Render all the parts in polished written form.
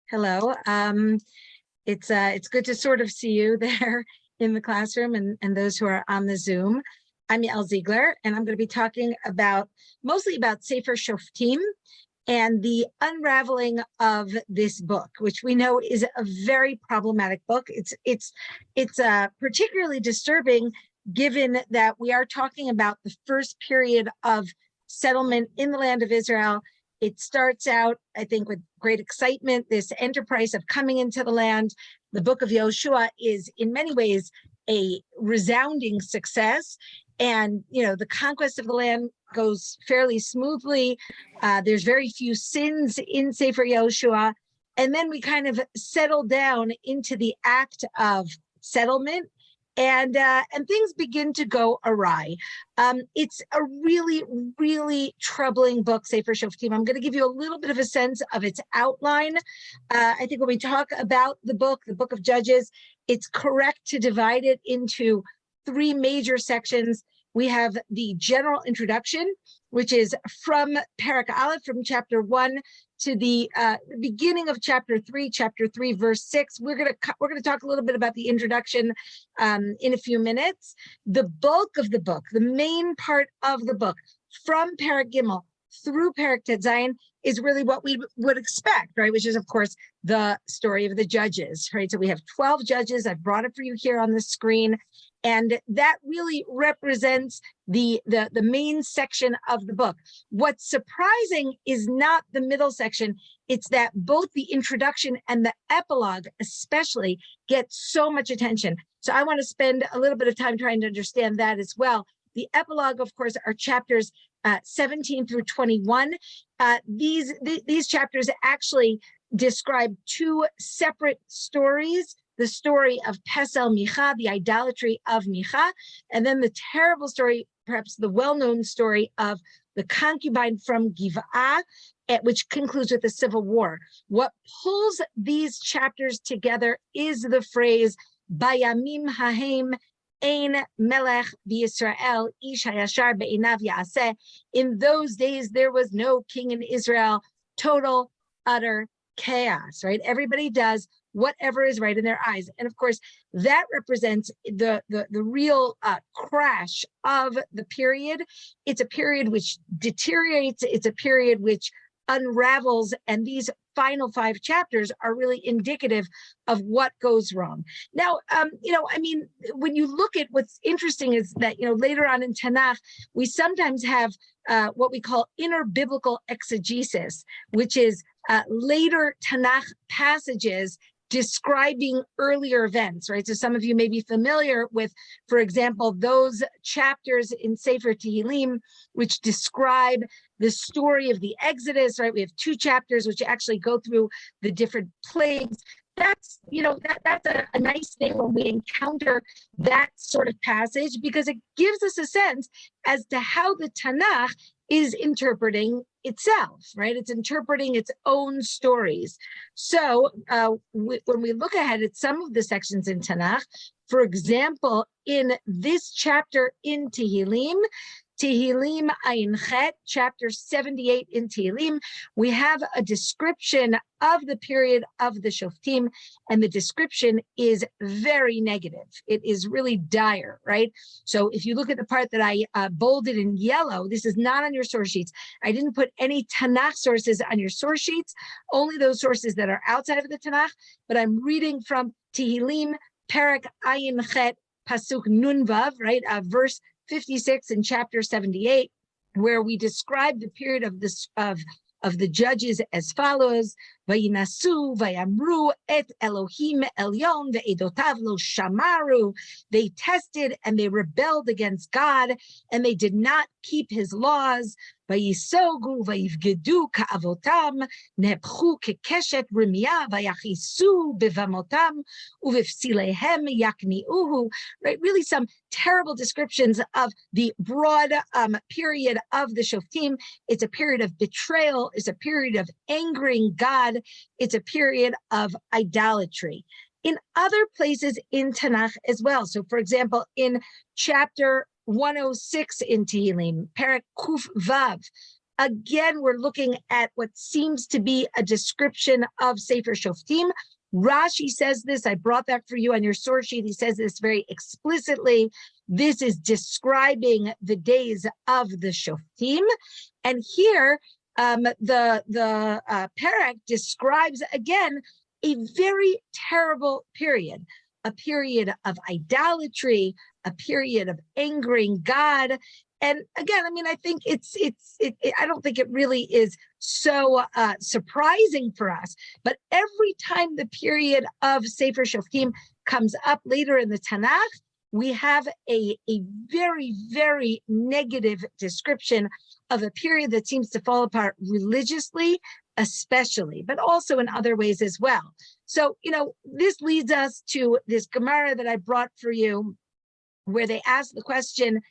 Hello. It's good to sort of see you there in the classroom and those who are on the Zoom. I'm Yael Ziegler, and I'm going to be talking mostly about Sefer Shoftim and the unraveling of this book, which we know is a very problematic book. It's particularly disturbing given that we are talking about the first period of settlement in the land of Israel. It starts out, I think, with great excitement, this enterprise of coming into the land. The book of Yoshua is in many ways a resounding success. And, the conquest of the land goes fairly smoothly. There's very few sins in Sefer Yoshua. And then we kind of settle down into the act of settlement. And things begin to go awry. It's a really, really troubling book, Sefer Shoftim. I'm going to give you a little bit of a sense of its outline. I think when we talk about the book of Judges, it's correct to divide it into three major sections. We have the general introduction, which is from Parak Aleph, from chapter 1 to the beginning of chapter 3, verse 6. We're gonna talk a little bit about the introduction in a few minutes. The bulk of the book, the main part of the book, from Parak Gimel through Parak Tet Zayin, is really what we would expect, right? Which is, of course, the story of the judges, right? So we have 12 judges. I've brought it for you here on the screen. And that really represents the main section of the book. What's surprising is not the middle section. It's that both the introduction and the epilogue especially get so much attention. So I want to spend a little bit of time trying to understand that as well. The epilogue, of course, are chapters 17 through 21. These chapters actually describe two separate stories: the story of Pesel Micha, the idolatry of Micha, and then the terrible story, perhaps the well-known story of the concubine from Giv'ah, which concludes with the civil war. What pulls these chapters together is the phrase, Bayamim hahem ein melech b'Yisrael, ish hayashar be'inav ya'aseh. In those days, there was no king in Israel. Total, utter chaos, right? Everybody does whatever is right in their eyes. And of course, that represents the real crash of the period. It's a period which deteriorates. It's a period which unravels. And these final 5 chapters are really indicative of what goes wrong. Now, when you look at what's interesting is that, later on in Tanakh, we sometimes have what we call inner biblical exegesis, which is later Tanakh passages describing earlier events, right? So some of you may be familiar with, for example, those chapters in Sefer Tehillim, which describe the story of the Exodus, right? We have 2 chapters which actually go through the different plagues. That's, that's a nice thing when we encounter that sort of passage, because it gives us a sense as to how the Tanakh is interpreting itself, right? It's interpreting its own stories. So when we look ahead at some of the sections in Tanakh, for example, in this chapter in Tehillim Ayin Chet, chapter 78 in Tehillim, we have a description of the period of the Shoftim, and the description is very negative. It is really dire, right? So if you look at the part that I bolded in yellow, this is not on your source sheets. I didn't put any Tanakh sources on your source sheets, only those sources that are outside of the Tanakh, but I'm reading from Tehillim, Parak Ayin Chet, Pasuk Nun Vav, right? Verse 56 in chapter 78, where we describe the period of the judges as follows: Vayinasu, vayamru et Elohim elyon ve'edotav lo shamaru. They tested and they rebelled against God, and they did not keep his laws. Vayisogu vayivgedu ka'avotam, nepchu kekeshet rimia, vayachisu bevamotam, uvefsilehem yakniuhu. Right, really some terrible descriptions of the broad period of the Shoftim. It's a period of betrayal. It's a period of angering God. It's a period of idolatry. In other places in Tanakh as well. So, for example, in chapter 106 in Tehillim, Parak Kuf Vav, Again, we're looking at what seems to be a description of Sefer Shoftim. Rashi says this, I brought that for you on your source sheet. He says this very explicitly. This is describing the days of the Shoftim. And here, the Perek describes, again, a very terrible period, a period of idolatry, a period of angering God. And again, I mean, I think I don't think it really is so surprising for us, but every time the period of Sefer Shoftim comes up later in the Tanakh, we have a very, very negative description of a period that seems to fall apart religiously, especially, but also in other ways as well. So, this leads us to this Gemara that I brought for you, where they ask the question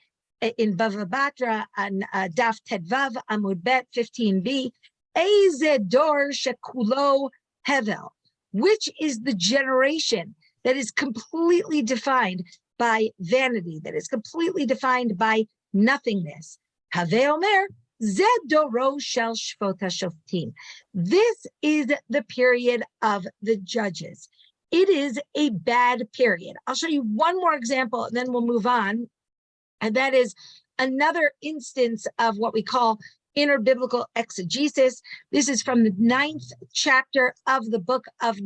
in Bava Batra on Daf Tedvav Amud Bet 15b, Eze Dor Shekulo Hevel, which is the generation that is completely defined by vanity, that is completely defined by nothingness. Have Omer, Ze Doro Shel Shvot HaShoftim. This is the period of the judges. It is a bad period. I'll show you one more example, and then we'll move on. And that is another instance of what we call interbiblical exegesis. This is from the 9th chapter of the book of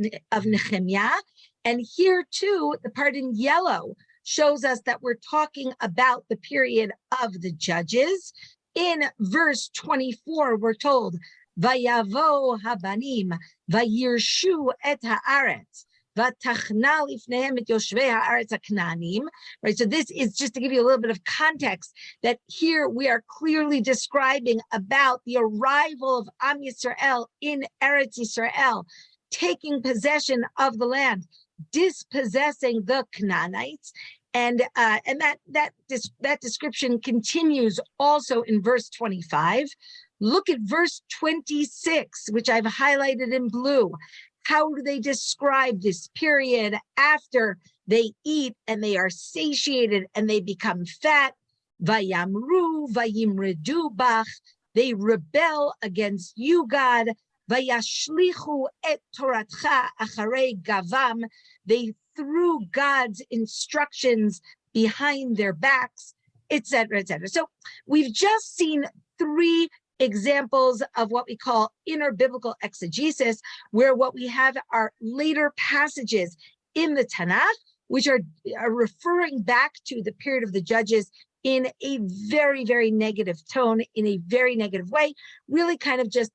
Nehemiah. And here too, the part in yellow shows us that we're talking about the period of the judges. In verse 24, we're told, Vayavo habanim, vayirshu et haaretz. Right, so this is just to give you a little bit of context, that here we are clearly describing about the arrival of Am Yisrael in Eretz Yisrael, taking possession of the land, dispossessing the Canaanites, and that description continues also in verse 25. Look at verse 26, which I've highlighted in blue. How do they describe this period after they eat and they are satiated and they become fat? Vayamru, vayimredu bach. They rebel against you, God. Vayashlichu et toratcha acharei gavam. They threw God's instructions behind their backs, etc., etc. So we've just seen 3 examples of what we call interbiblical exegesis, where what we have are later passages in the Tanakh, which are referring back to the period of the judges in a very, very negative tone, in a very negative way, really kind of just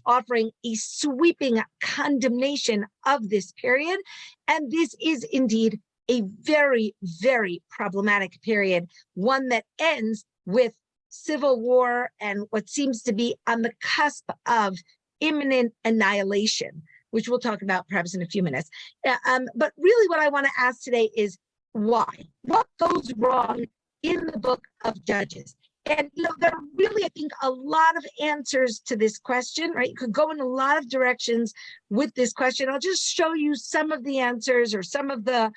offering a sweeping condemnation of this period. And this is indeed a very, very problematic period, one that ends with civil war and what seems to be on the cusp of imminent annihilation, which we'll talk about perhaps in a few minutes. But really what I want to ask today is why? What goes wrong in the book of Judges? And there are really, I think, a lot of answers to this question, right? You could go in a lot of directions with this question. I'll just show you some of the answers or some of the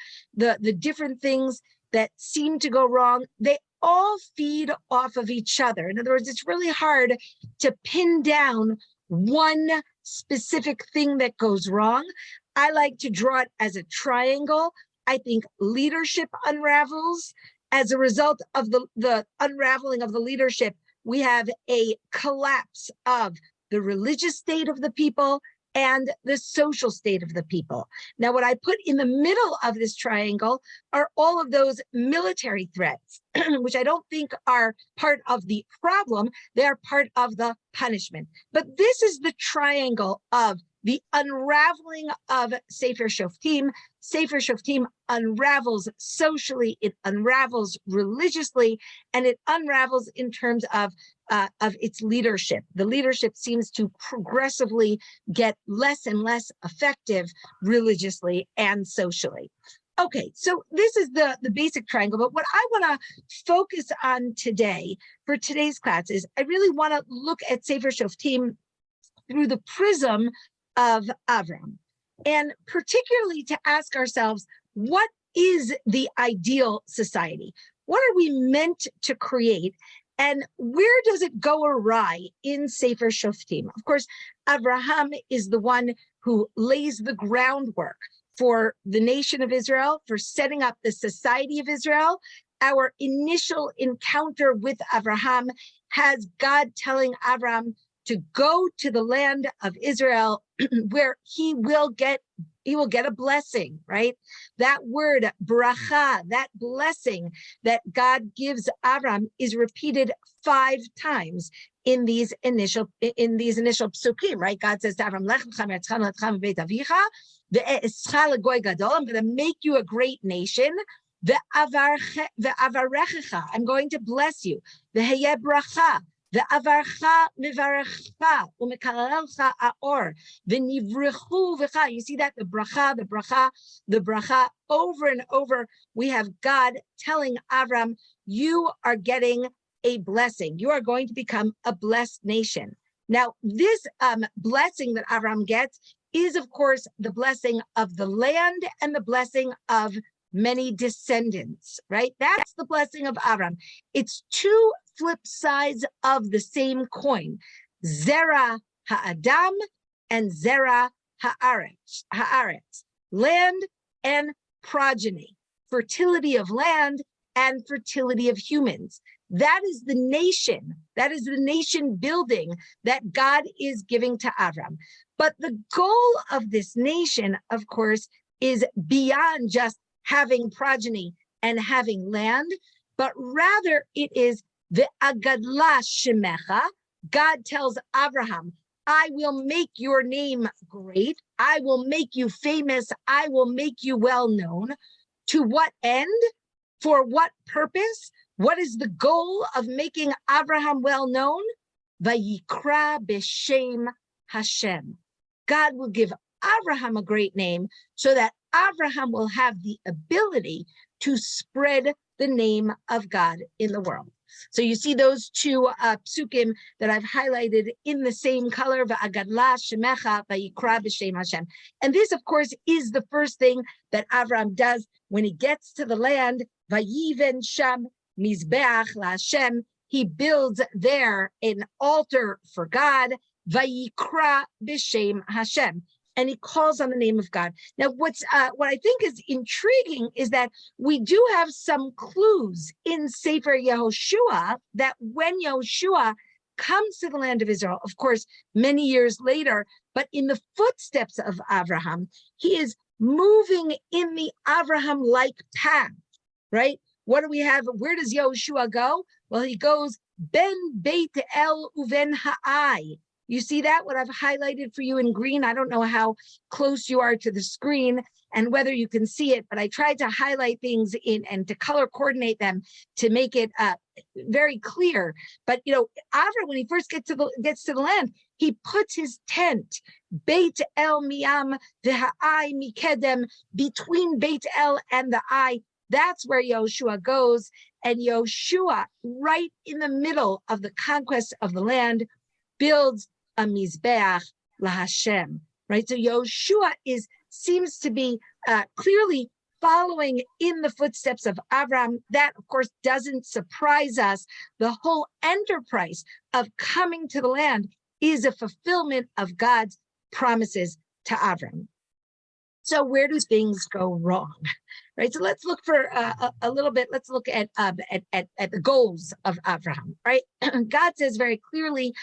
different things that seem to go wrong. They all feed off of each other. In other words, it's really hard to pin down one specific thing that goes wrong. I like to draw it as a triangle. I think leadership unravels. As a result of the unraveling of the leadership, we have a collapse of the religious state of the people and the social state of the people. Now, what I put in the middle of this triangle are all of those military threats, which I don't think are part of the problem. They're part of the punishment. But this is the triangle of the unraveling of Sefer Shoftim. Sefer Shoftim unravels socially, it unravels religiously, and it unravels in terms of its leadership. The leadership seems to progressively get less and less effective religiously and socially. Okay, so this is the basic triangle, but what I want to focus on today for today's class is I really want to look at Sefer Shoftim through the prism of Avraham, and particularly to ask ourselves, what is the ideal society? What are we meant to create? And where does it go awry in Sefer Shoftim? Of course, Avraham is the one who lays the groundwork for the nation of Israel, for setting up the society of Israel. Our initial encounter with Avraham has God telling Avraham to go to the land of Israel where he will get a blessing, right? That word, bracha, that blessing that God gives Avraham is repeated 5 times in these initial psukim, right? God says to Avraham, Lech lecha me'eretz lecha v'beit avicha, ve'escha legoy gadol, I'm going to make you a great nation. Ve'avarechecha, I'm going to bless you. Ve'heyeh bracha, ve'avarcha mivarecha, u'mekarelcha aor, ve'nivrechu v'cha. You see that? The bracha, over and over. We have God telling Avram, you are getting a blessing. You are going to become a blessed nation. Now, this blessing that Avram gets is, of course, the blessing of the land and the blessing of many descendants, right? That's the blessing of Avram. It's 2 flip sides of the same coin. Zera ha'adam and zera ha'aretz. Land and progeny. Fertility of land and fertility of humans. That is the nation. That is the nation building that God is giving to Avram. But the goal of this nation, of course, is beyond just having progeny and having land, but rather it is the agadla shemecha. God tells Avraham, I will make your name great. I will make you famous. I will make you well known. To what end? For what purpose? What is the goal of making Avraham well known? Vayikra b'shem Hashem. God will give Avraham a great name so that Avraham will have the ability to spread the name of God in the world. So you see those 2 psukim that I've highlighted in the same color, va'agadla shemecha vayikra b'shem Hashem. And this, of course, is the first thing that Avraham does when he gets to the land. Vayiven sham mizbeach laHashem. He builds there an altar for God. Vayikra b'shem Hashem. And he calls on the name of God. Now, what I think is intriguing is that we do have some clues in Sefer Yehoshua that when Yehoshua comes to the land of Israel, of course, many years later, but in the footsteps of Avraham, he is moving in the Avraham-like path, right? What do we have? Where does Yehoshua go? Well, he goes ben Beit El uven ha'ai. You see that, what I've highlighted for you in green? I don't know how close you are to the screen and whether you can see it, but I tried to highlight things in and to color coordinate them to make it very clear. But, you know, Avram, when he first gets to the land, he puts his tent, Beit El Miam V'ha'ai Mikedem, between Beit El and the Ai. That's where Yehoshua goes. And Yehoshua, right in the middle of the conquest of the land, builds a mizbeach laHashem, right? So Yehoshua seems to be clearly following in the footsteps of Avraham. That, of course, doesn't surprise us. The whole enterprise of coming to the land is a fulfillment of God's promises to Avraham. So where do things go wrong, right? So let's look for a little bit. Let's look at the goals of Avraham, right? God says very clearly,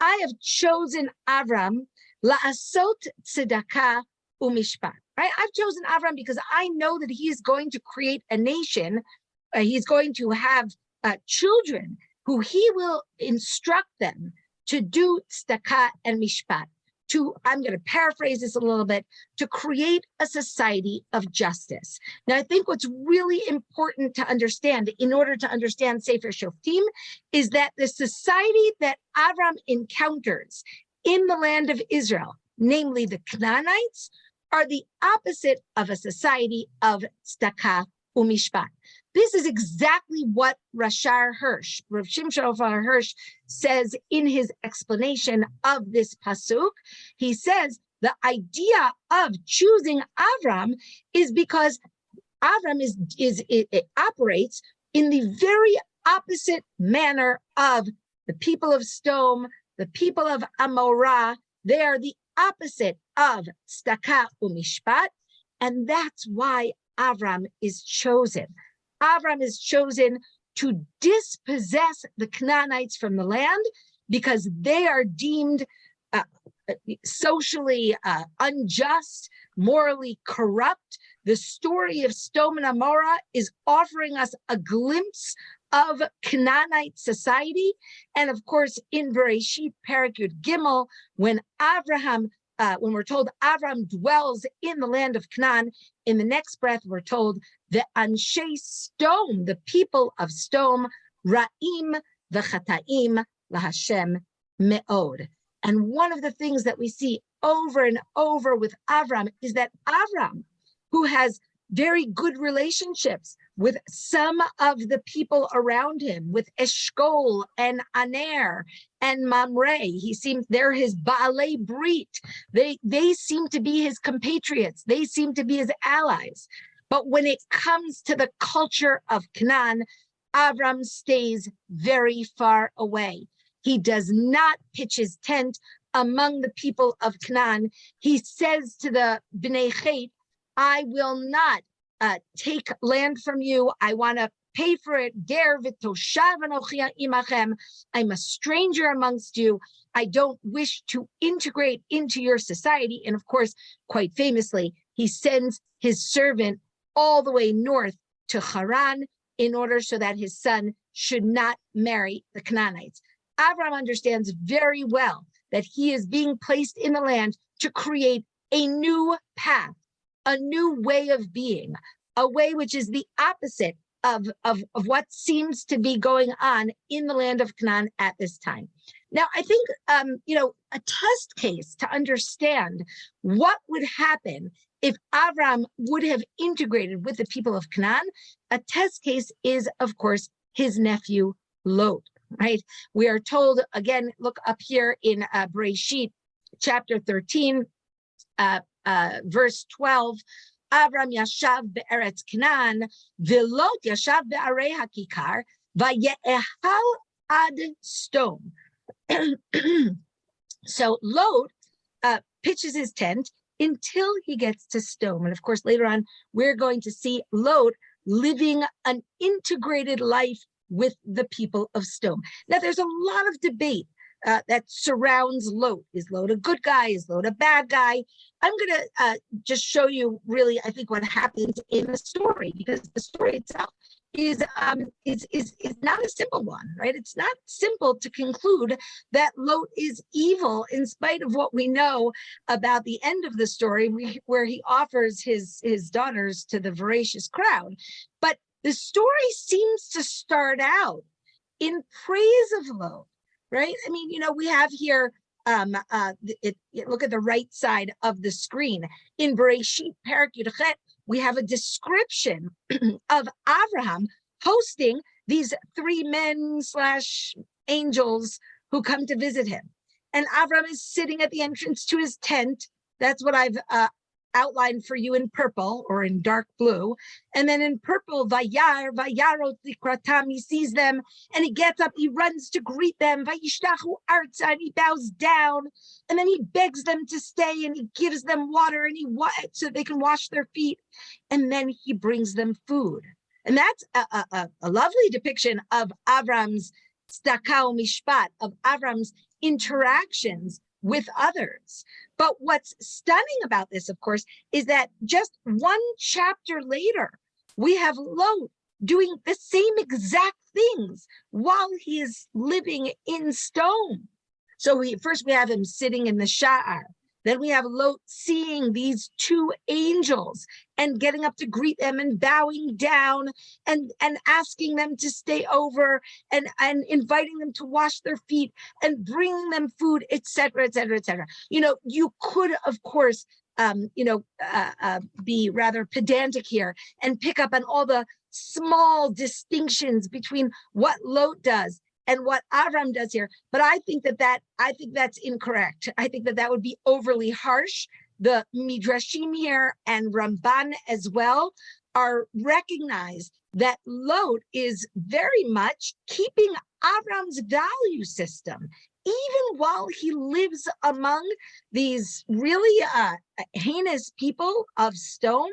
I have chosen Avram la'asot tzedakah u'mishpat, right? I've chosen Avram because I know that he is going to create a nation. He's going to have children who he will instruct them to do tzedakah and mishpat. I'm going to paraphrase this a little bit, to create a society of justice. Now, I think what's really important to understand in order to understand Sefer Shoftim is that the society that Avram encounters in the land of Israel, namely the Canaanites, are the opposite of a society of tzedakah u'mishpat. This is exactly what Rav Shimshon Hirsch says in his explanation of this pasuk. He says the idea of choosing Avram is because Avram operates in the very opposite manner of the people of Sodom, the people of Amorah. They are the opposite of tzedakah umishpat, and that's why Avraham is chosen. Avraham is chosen to dispossess the Canaanites from the land because they are deemed socially unjust, morally corrupt. The story of Sodom and Amorah is offering us a glimpse of Canaanite society. And of course, in Bereshit, Perek Yud Gimel, when we're told Avraham dwells in the land of Canaan, in the next breath, we're told the Anshe Sodom, the people of Sodom, Ra'im v'chataim laHashem me'od. And one of the things that we see over and over with Avraham is that Avraham, who has very good relationships with some of the people around him, with Eshkol and Aner and Mamre. They're his Baalei Brit. They seem to be his compatriots. They seem to be his allies. But when it comes to the culture of Canaan, Avram stays very far away. He does not pitch his tent among the people of Canaan. He says to the Bnei Chet, I will not take land from you. I want to pay for it. I'm a stranger amongst you. I don't wish to integrate into your society. And of course, quite famously, he sends his servant all the way north to Haran in order so that his son should not marry the Canaanites. Avraham understands very well that he is being placed in the land to create a new path, a new way of being, a way which is the opposite of what seems to be going on in the land of Canaan at this time. Now, I think, a test case to understand what would happen if Avraham would have integrated with the people of Canaan, a test case is, of course, his nephew Lot, right? We are told, again, look up here in Bereshit, chapter 13, verse 12, Avram yashav be'eretz Canaan, v'Lot yashav be'arei hakikar, va'ye'ehal ad Sodom. So Lot pitches his tent until he gets to Sodom. And of course, later on, we're going to see Lot living an integrated life with the people of Sodom. Now, there's a lot of debate that surrounds Lot. Is Lot a good guy? Is Lot a bad guy? I'm going to just show you really, I think, what happens in the story, because the story itself is not a simple one, right? It's not simple to conclude that Lot is evil in spite of what we know about the end of the story, where he offers his daughters to the voracious crowd. But the story seems to start out in praise of Lot, right? I mean, we have here, look at the right side of the screen. In Bereshit Perek Yud Chet, we have a description of Avraham hosting these 3 men / angels who come to visit him. And Avraham is sitting at the entrance to his tent. That's what I've outlined for you in purple or in dark blue. And then in purple, Vayarot Likratam, he sees them and he gets up, he runs to greet them, Vayishtachu Arza, and he bows down, and then he begs them to stay and he gives them water and so they can wash their feet, and then he brings them food. And that's a lovely depiction of Avram's tzedakah mishpat, of Avram's interactions with others. But what's stunning about this, of course, is that just 1 chapter later, we have Lot doing the same exact things while he is living in Sodom. So we have him sitting in the Sha'ar. Then we have Lot seeing these 2 angels and getting up to greet them and bowing down and asking them to stay over and inviting them to wash their feet and bringing them food, etc., etc., etc. You could, of course, be rather pedantic here and pick up on all the small distinctions between what Lot does and what Avram does here, but I think that's incorrect. I think that would be overly harsh. The Midrashim here and Ramban as well are recognized that Lot is very much keeping Avram's value system, even while he lives among these really heinous people of stone.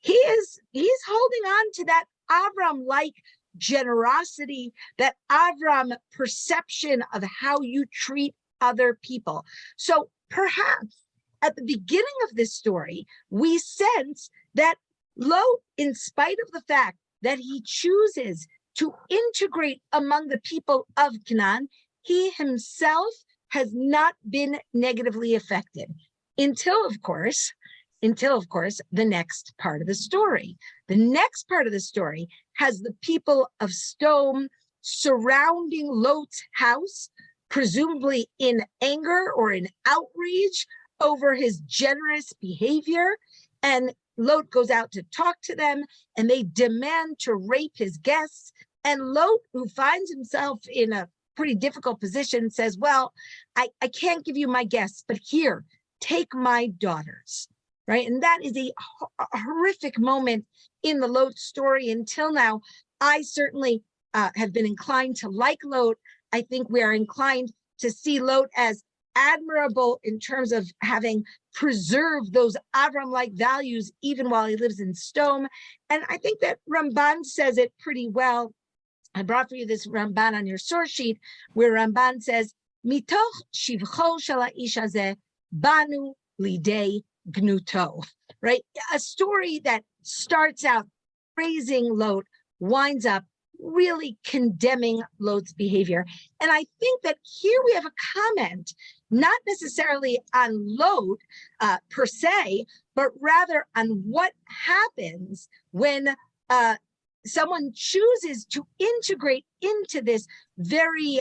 He's holding on to that Avram-like generosity, that Avram perception of how you treat other people. So perhaps at the beginning of this story, we sense that Lot, in spite of the fact that he chooses to integrate among the people of Canaan, he himself has not been negatively affected until, of course, the next part of the story. The next part of the story has the people of Sodom surrounding Lot's house, presumably in anger or in outrage over his generous behavior. And Lot goes out to talk to them, and they demand to rape his guests. And Lot, who finds himself in a pretty difficult position, says, well, I can't give you my guests, but here, take my daughters, right? And that is a horrific moment in the Lot story. Until now, I certainly have been inclined to like Lot. I think we are inclined to see Lot as admirable in terms of having preserved those Avram-like values even while he lives in Sodom. And I think that Ramban says it pretty well. I brought for you this Ramban on your source sheet, where Ramban says, Mitoch shivcho shel ha'ish hazeh banu lidei gnuto, right? A story that starts out praising Lot, winds up really condemning Lot's behavior. And I think that here we have a comment, not necessarily on Lot per se, but rather on what happens when someone chooses to integrate into this very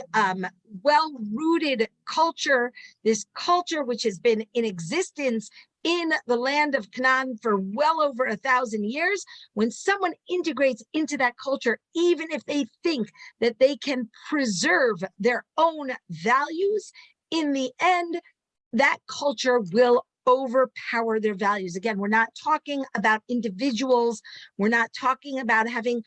well-rooted culture, this culture which has been in existence in the land of Canaan for well over 1,000 years. When someone integrates into that culture, even if they think that they can preserve their own values, in the end, that culture will overpower their values. Again, we're not talking about individuals. We're not talking about having,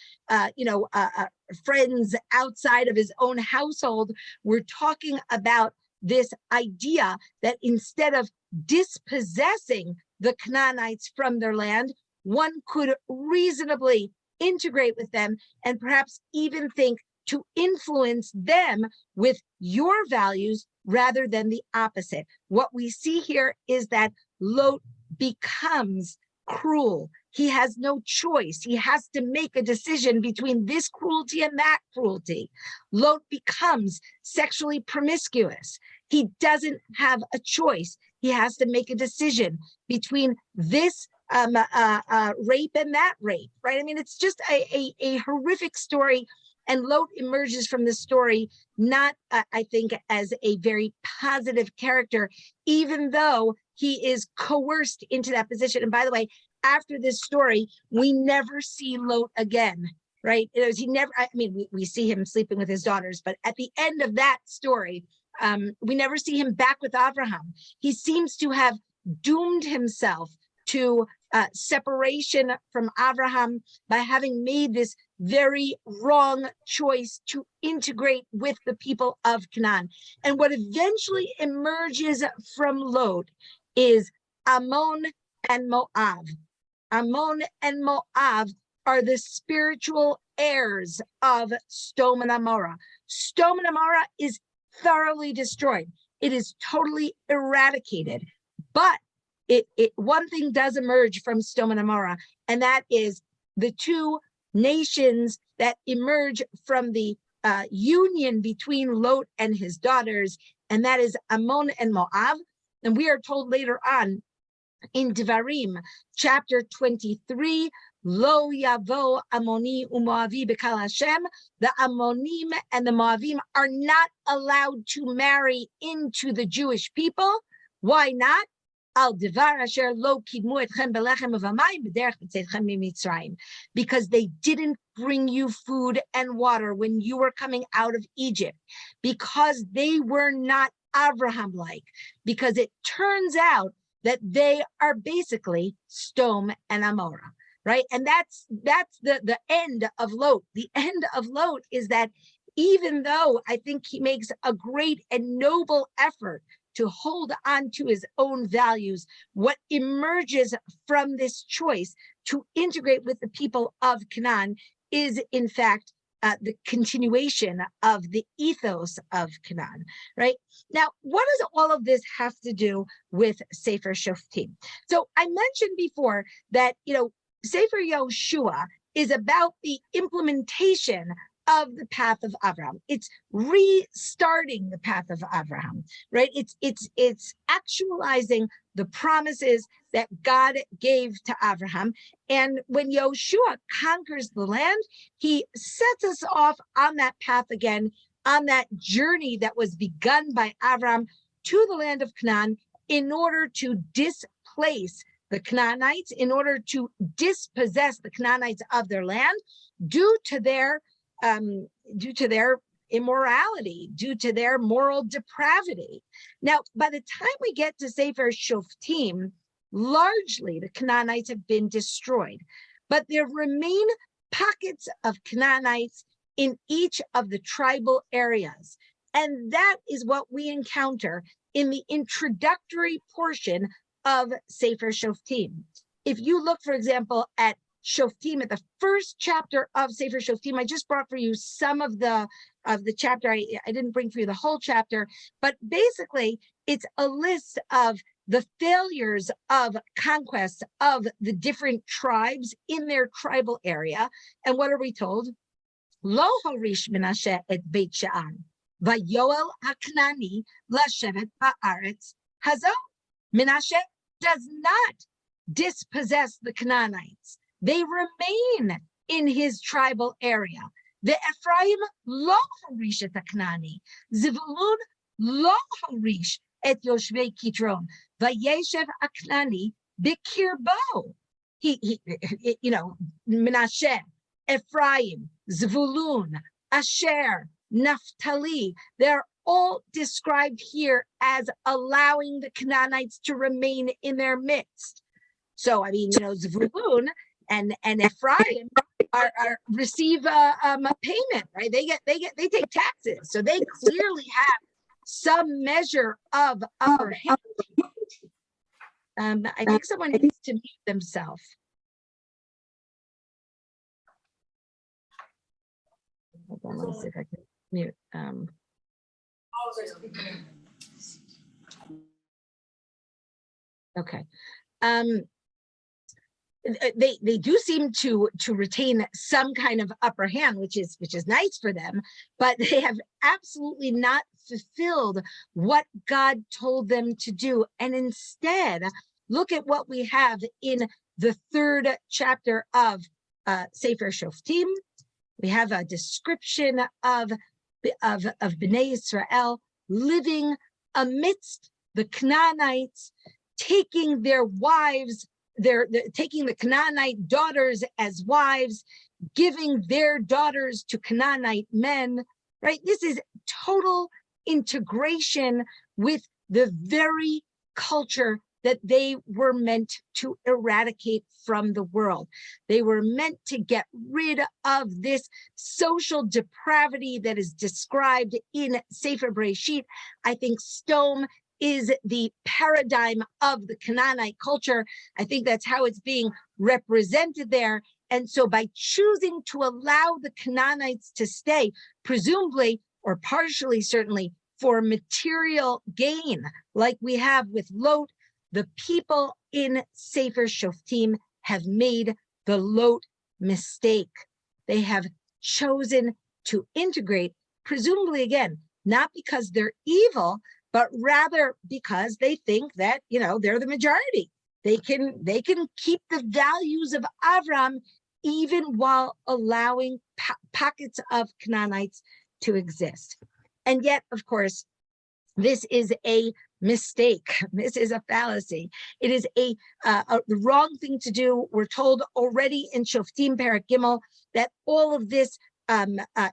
friends outside of his own household. We're talking about this idea that instead of dispossessing the Canaanites from their land, one could reasonably integrate with them and perhaps even think to influence them with your values rather than the opposite. What we see here is that Lot becomes cruel. He has no choice. He has to make a decision between this cruelty and that cruelty. Lot becomes sexually promiscuous. He doesn't have a choice. He has to make a decision between this rape and that rape, right? I mean, it's just a horrific story. And Lot emerges from this story not, I think, as a very positive character, even though he is coerced into that position. And by the way, after this story, we never see Lot again, right? We see him sleeping with his daughters, but at the end of that story, we never see him back with Avraham. He seems to have doomed himself to separation from Avraham by having made this very wrong choice to integrate with the people of Canaan. And what eventually emerges from Lot is Ammon and Moab. Ammon and Moab are the spiritual heirs of Sodom and Amorah. Sodom and Amorah is thoroughly destroyed. It is totally eradicated. But one thing does emerge from Sodom and Amorah, and that is the two nations that emerge from the union between Lot and his daughters, and that is Ammon and Moab. And we are told later on in Devarim, chapter 23, Lo yavo Ammoni uMoavi b'kal Hashem. The Ammonim and the Moavim are not allowed to marry into the Jewish people. Why not? Al devar asher lo kidmu etchem belechem uvamayim b'derech b'tzeitchem mimitzrayim, because they didn't bring you food and water when you were coming out of Egypt, because they were not Avraham-like, because it turns out that they are basically Sodom and Amorah. right? And that's the end of Lot. The end of Lot is that even though I think he makes a great and noble effort to hold on to his own values, what emerges from this choice to integrate with the people of Canaan is, in fact, the continuation of the ethos of Canaan, right? Now, what does all of this have to do with Sefer Shoftim? So I mentioned before that, Sefer Yoshua is about the implementation of the path of Avraham. It's restarting the path of Avraham, right? It's actualizing the promises that God gave to Avraham. And when Yoshua conquers the land, he sets us off on that path again, on that journey that was begun by Avraham to the land of Canaan in order to displace the Canaanites, in order to dispossess the Canaanites of their land due to their immorality, due to their moral depravity. Now, by the time we get to Sefer Shoftim, largely the Canaanites have been destroyed, but there remain pockets of Canaanites in each of the tribal areas. And that is what we encounter in the introductory portion of Sefer Shoftim. If you look, for example, at Shoftim, at the first chapter of Sefer Shoftim, I just brought for you some of the chapter. I didn't bring for you the whole chapter, but basically it's a list of the failures of conquest of the different tribes in their tribal area. And what are we told? Lo horish Menashe et Beit She'an, vayoel haknani lashevet haaretz hazo. Menashe does not dispossess the Canaanites. They remain in his tribal area. The Ephraim lo harish et Haknani. Zivulun lo harish et Yoshvei Kitron. Vayeshev Haknani bikirbo. Menashe, Ephraim, Zvulun, Asher, Naphtali. They're all described here as allowing the Canaanites to remain in their midst. So, Zvulun and Ephraim are receive a payment, right? They take taxes, so they clearly have some measure of upper hand. I think someone needs to mute themselves. Hold on, let me see if I can mute. Okay. They do seem to retain some kind of upper hand, which is nice for them, but they have absolutely not fulfilled what God told them to do. And instead, look at what we have in the third chapter of Sefer Shoftim. We have a description of Bnei Israel living amidst the Canaanites, taking their wives. They're taking the Canaanite daughters as wives, giving their daughters to Canaanite men, right? This is total integration with the very culture that they were meant to eradicate from the world. They were meant to get rid of this social depravity that is described in Sefer Bereshit. I think Stone is the paradigm of the Canaanite culture. I think that's how it's being represented there. And so by choosing to allow the Canaanites to stay, presumably, or partially certainly, for material gain, like we have with Lot, the people in Sefer Shoftim have made the Lot mistake. They have chosen to integrate, presumably again, not because they're evil, but rather because they think that, they're the majority. They can keep the values of Avraham even while allowing pockets of Canaanites to exist. And yet, of course, this is a mistake. This is a fallacy. It is the wrong thing to do. We're told already in Shoftim Perek Gimel that all of this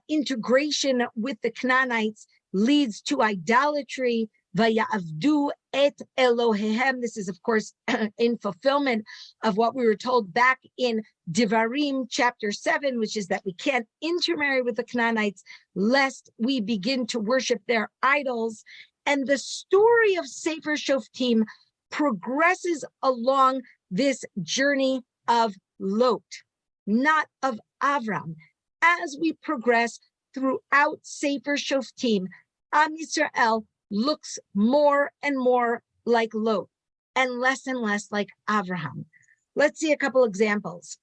integration with the Canaanites leads to idolatry, Vayavdu et Elohehem. This is, of course, in fulfillment of what we were told back in Devarim chapter 7, which is that we can't intermarry with the Canaanites lest we begin to worship their idols. And the story of Sefer Shoftim progresses along this journey of Lot, not of Avraham. As we progress throughout Sefer Shoftim, Am Yisrael looks more and more like Lot and less like Avraham. Let's see a couple examples.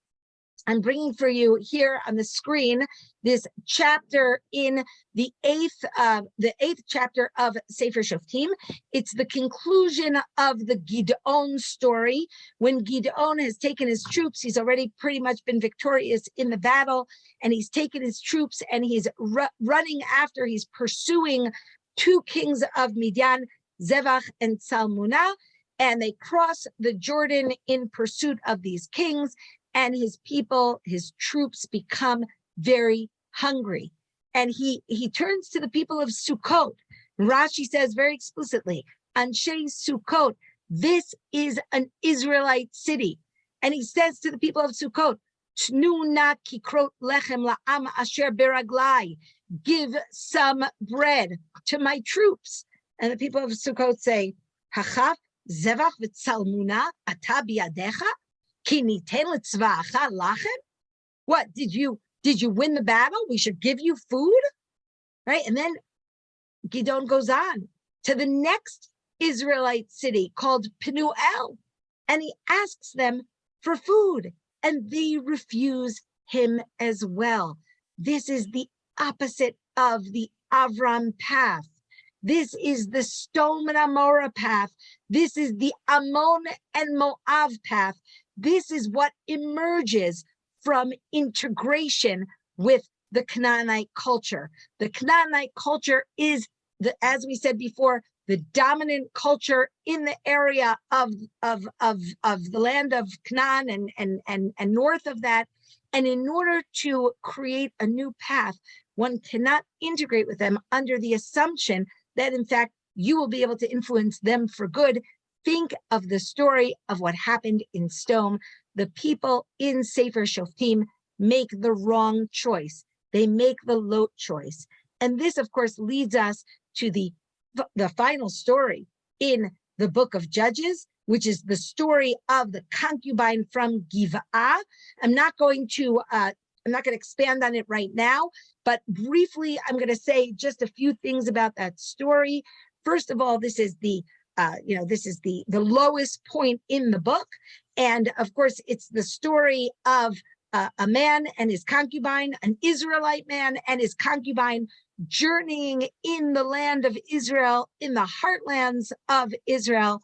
I'm bringing for you here on the screen this chapter in the eighth chapter of Sefer Shoftim. It's the conclusion of the Gideon story. When Gideon has taken his troops, he's already pretty much been victorious in the battle, and he's taken his troops and he's running after, he's pursuing two kings of Midian, Zevach and Salmunah, and they cross the Jordan in pursuit of these kings. And his people, his troops, become very hungry. And he turns to the people of Sukkot. Rashi says very explicitly, Anshe Sukkot, this is an Israelite city. And he says to the people of Sukkot, Tnu na kikrot lechem la'am asher beraglai, give some bread to my troops. And the people of Sukkot say, Hachaf zevach v'tzalmunah ata biyadecha? What, did you win the battle? We should give you food, right? And then Gideon goes on to the next Israelite city called Penuel, and he asks them for food, and they refuse him as well. This is the opposite of the Avraham path. This is the Sodom and Amorah path. This is the Ammon and Moab path. This is what emerges from integration with the Canaanite culture. The Canaanite culture is, as we said before, the dominant culture in the area of the land of Canaan and north of that. And in order to create a new path, one cannot integrate with them under the assumption that, in fact, you will be able to influence them for good. Think of the story of what happened in Sodom. The people in Sefer Shoftim make the wrong choice. They make the Lot choice. And this, of course, leads us to the final story in the book of Judges, which is the story of the concubine from Giv'ah. I'm not going to expand on it right now, but briefly, I'm going to say just a few things about that story. First of all, this is the lowest point in the book. And of course, it's the story of a man and his concubine, an Israelite man and his concubine journeying in the land of Israel, in the heartlands of Israel,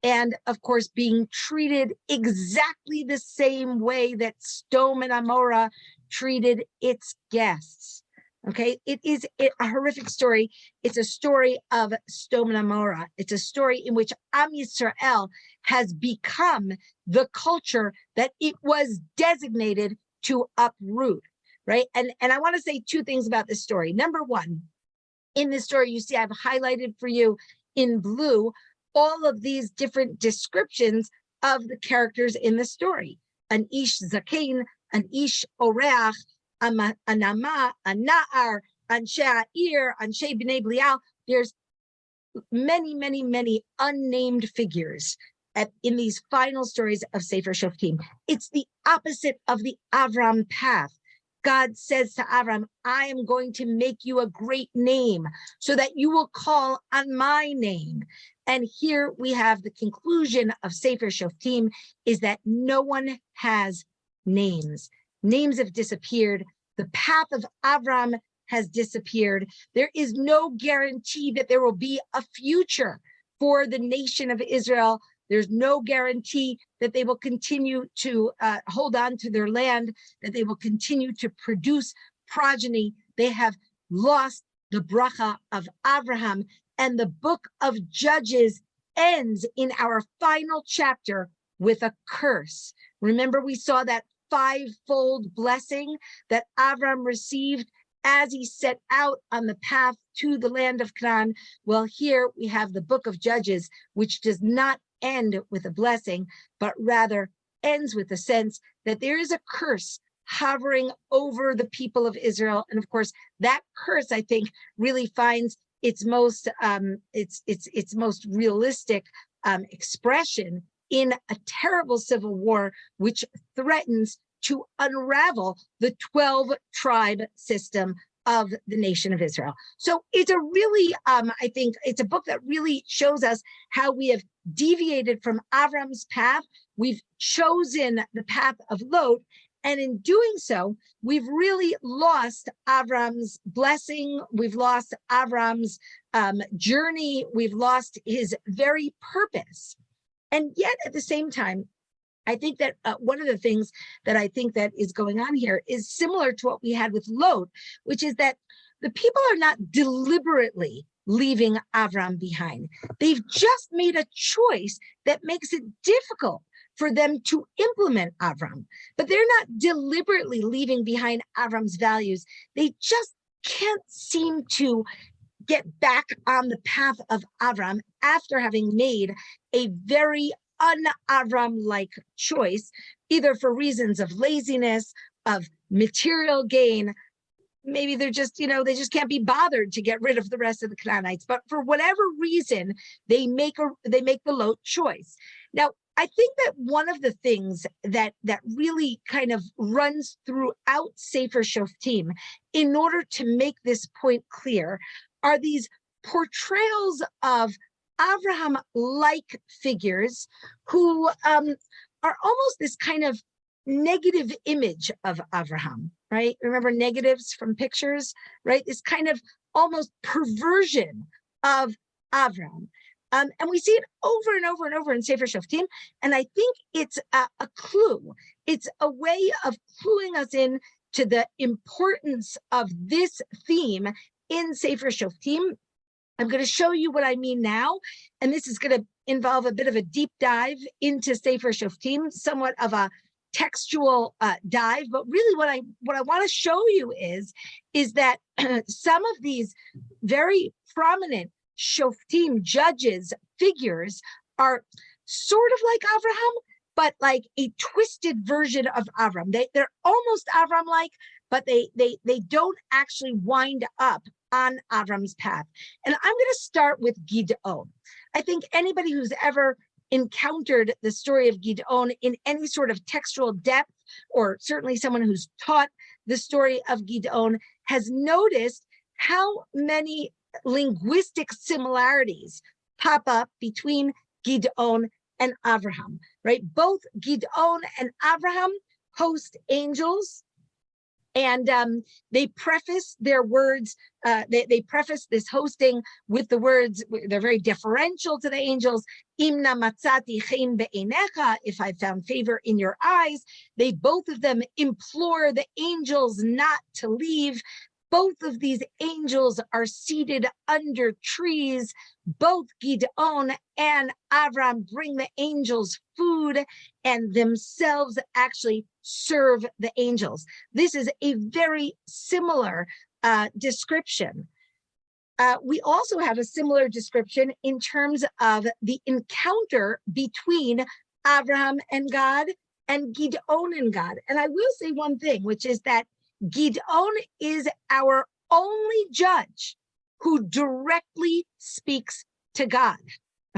and of course, being treated exactly the same way that Sodom and Amorah treated its guests. Okay, it is a horrific story. It's a story of Sodom and Amorah. It's a story in which Am Yisrael has become the culture that it was designated to uproot, right? And I want to say two things about this story. Number one, in this story, you see I've highlighted for you in blue all of these different descriptions of the characters in the story. An ish zakein, an ish oreach, Anama, Anar, Anshe Ha'ir, Anshe B'nai Belial. There's many unnamed figures in these final stories of Sefer Shoftim. It's the opposite of the Avraham path. God says to Avraham, I am going to make you a great name so that you will call on my name. And here we have the conclusion of Sefer Shoftim is that no one has names. Names have disappeared. The path of Avraham has disappeared. There is no guarantee that there will be a future for the nation of Israel. There's no guarantee that they will continue to hold on to their land, that they will continue to produce progeny. They have lost the bracha of Avraham, and the book of Judges ends in our final chapter with a curse. Remember, we saw that five-fold blessing that Avraham received as he set out on the path to the land of Canaan. Well, here we have the book of Judges, which does not end with a blessing, but rather ends with a sense that there is a curse hovering over the people of Israel. And of course, that curse, I think, really finds its most realistic expression in a terrible civil war, which threatens to unravel the 12-tribe system of the nation of Israel. So it's a really, I think it's a book that really shows us how we have deviated from Avram's path. We've chosen the path of Lot, and in doing so, we've really lost Avram's blessing. We've lost Avram's journey. We've lost his very purpose. And yet, at the same time, I think that one of the things that I think that is going on here is similar to what we had with Lot, which is that the people are not deliberately leaving Avram behind. They've just made a choice that makes it difficult for them to implement Avram, but they're not deliberately leaving behind Avram's values. They just can't seem to get back on the path of Avram after having made a very un-Avram-like choice, either for reasons of laziness, of material gain. Maybe they're just, they just can't be bothered to get rid of the rest of the Canaanites. But for whatever reason, they make the Lot choice. Now, I think that one of the things that really kind of runs throughout Sefer Shoftim, in order to make this point clear, are these portrayals of Avraham-like figures who are almost this kind of negative image of Avraham, right? Remember negatives from pictures, right? This kind of almost perversion of Avraham. And we see it over and over and over in Sefer Shoftim. And I think it's a clue. It's a way of cluing us in to the importance of this theme in Sefer Shoftim. I'm going to show you what I mean now, and this is going to involve a bit of a deep dive into Sefer Shoftim, somewhat of a textual dive. But really, what I want to show you is that some of these very prominent Shoftim judges figures are sort of like Avraham, but like a twisted version of Avram. They're almost Avram-like, but they don't actually wind up on Avram's path. And I'm going to start with Gid'on. I think anybody who's ever encountered the story of Gid'on in any sort of textual depth, or certainly someone who's taught the story of Gid'on, has noticed how many linguistic similarities pop up between Gid'on and Avraham, right? Both Gid'on and Avraham host angels, and they preface their words, they preface this hosting with the words, they're very deferential to the angels, Imna matzati chen be'einecha, if I found favor in your eyes. They both of them implore the angels not to leave. Both of these angels are seated under trees. Both Gid'on and Avram bring the angels food and themselves actually serve the angels. This is a very similar description. We also have a similar description in terms of the encounter between Avraham and God and Gid'on and God. And I will say one thing, which is that Gid'on is our only judge who directly speaks to God.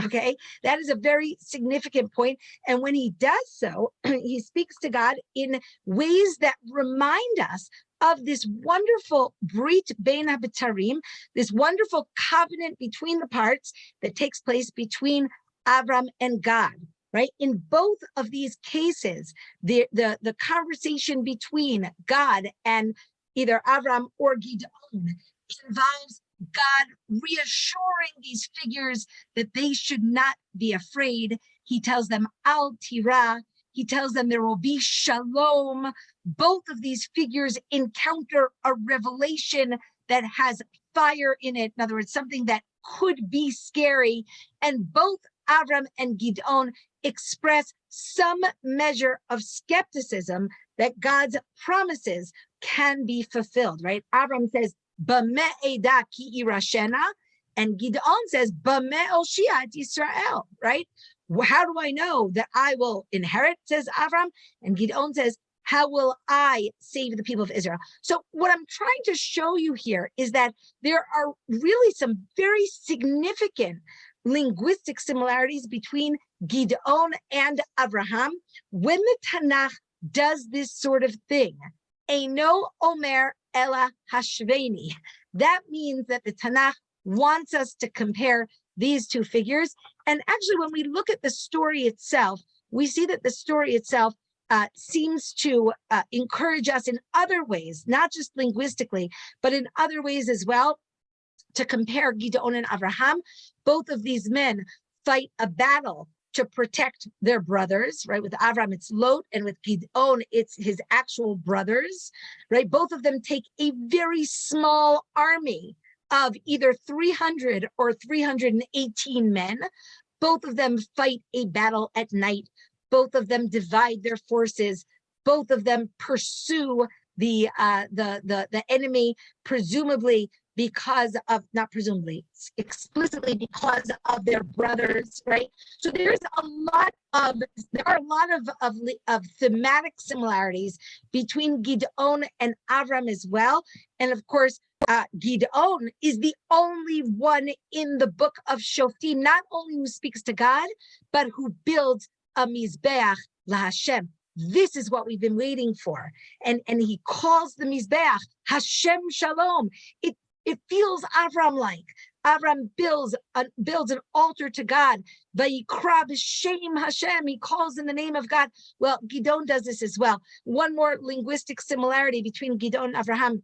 Okay, that is a very significant point. And when he does so, he speaks to God in ways that remind us of this wonderful Brit Bein HaBetarim, this wonderful covenant between the parts that takes place between Avram and God. Right? In both of these cases, the conversation between God and either Avram or Gid'on involves God reassuring these figures that they should not be afraid. He tells them, Al Tira. He tells them there will be shalom. Both of these figures encounter a revelation that has fire in it. In other words, something that could be scary. And both Avram and Gid'on express some measure of skepticism that God's promises can be fulfilled, right? Avraham says, "B'meh eda ki irashena," and Gideon says, "B'meh oshia et Yisrael," right? How do I know that I will inherit, says Avraham, and Gideon says, how will I save the people of Israel? So what I'm trying to show you here is that there are really some very significant linguistic similarities between Gideon and Avraham when the Tanakh does this sort of thing. Eino omer ela hashveni. That means that the Tanakh wants us to compare these two figures. And actually, when we look at the story itself, we see that the story itself seems to encourage us in other ways, not just linguistically, but in other ways as well, to compare Gideon and Avraham. Both of these men fight a battle to protect their brothers, right? With Avraham, it's Lot, and with Gideon, it's his actual brothers, right? Both of them take a very small army of either 300 or 318 men. Both of them fight a battle at night. Both of them divide their forces. Both of them pursue the enemy, presumably because of, not presumably, explicitly because of their brothers, right? So there are a lot of thematic similarities between Gideon and Avram as well. And of course, Gideon is the only one in the book of Shoftim, not only who speaks to God, but who builds a Mizbeach LaHashem. This is what we've been waiting for. And he calls the Mizbeach Hashem Shalom. It feels Avram-like. Avram builds an altar to God. Vayikra b'shem Hashem. He calls in the name of God. Well, Gideon does this as well. One more linguistic similarity between Gideon and Avraham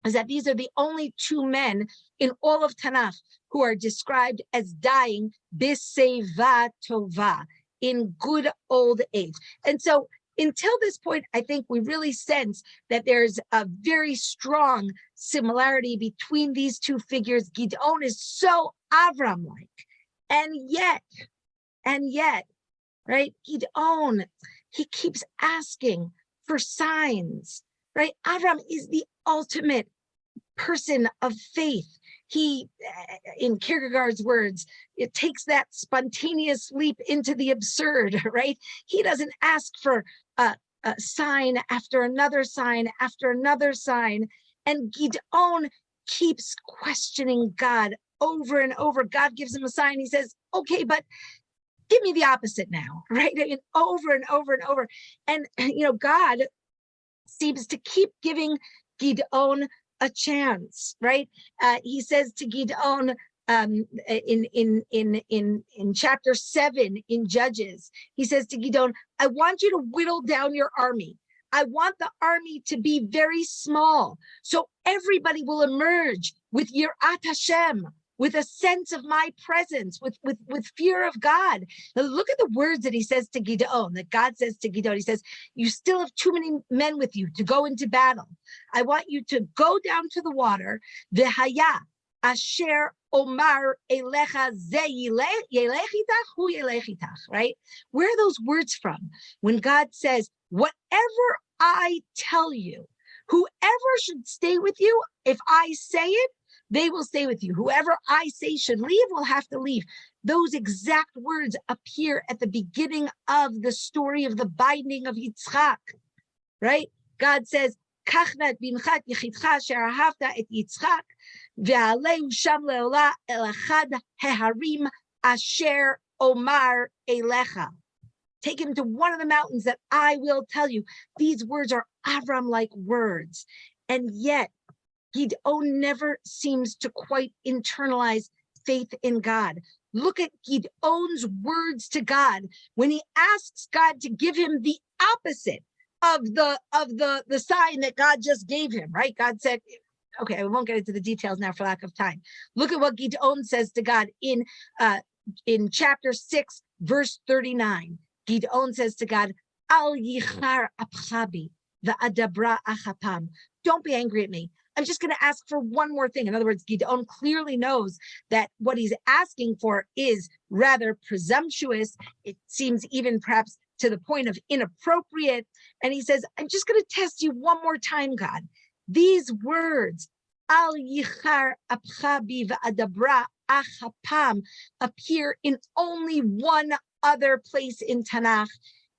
is that these are the only two men in all of Tanakh who are described as dying b'seiva tova, in good old age. And so until this point, I think we really sense that there's a very strong similarity between these two figures. Gideon is so Avram-like, and yet, right? Gideon, he keeps asking for signs, right? Avram is the ultimate person of faith. He, in Kierkegaard's words, it takes that spontaneous leap into the absurd, right? He doesn't ask for a sign after another sign after another sign. And Gideon keeps questioning God over and over. God gives him a sign. He says, okay, but give me the opposite now, right? And over and over and over. And, God seems to keep giving Gideon a chance, right? He says to Gideon in chapter 7 in Judges, he says to Gideon, I want you to whittle down your army. I want the army to be very small, so everybody will emerge with Yirat Hashem, with a sense of my presence, with fear of God. Now look at the words that he says to Gideon, that God says to Gideon. He says, you still have too many men with you to go into battle. I want you to go down to the water, v'haya asher omar elecha ze yelech itach hu yelech itach, right? Where are those words from? When God says, whatever I tell you, whoever should stay with you, if I say it, they will stay with you. Whoever I say should leave will have to leave. Those exact words appear at the beginning of the story of the binding of Yitzchak, right? God says, Kachna et binchat yechidcha asher ahavta et Yitzchak, ve'aleu sham leola el achad heharim asher omar elecha. Take him to one of the mountains that I will tell you. These words are Avram-like words. And yet, Gideon never seems to quite internalize faith in God. Look at Gideon's words to God when he asks God to give him the opposite of the sign that God just gave him, right? God said, okay, I won't get into the details now for lack of time. Look at what Gideon says to God in chapter 6, verse 39. Gideon says to God, Al yichar apchabi va'adabra achapam. Don't be angry at me. I'm just going to ask for one more thing. In other words, Gideon clearly knows that what he's asking for is rather presumptuous. It seems even perhaps to the point of inappropriate. And he says, I'm just going to test you one more time, God. These words, Al Yichar Apcha V'Adabra Achapam, appear in only one other place in Tanakh.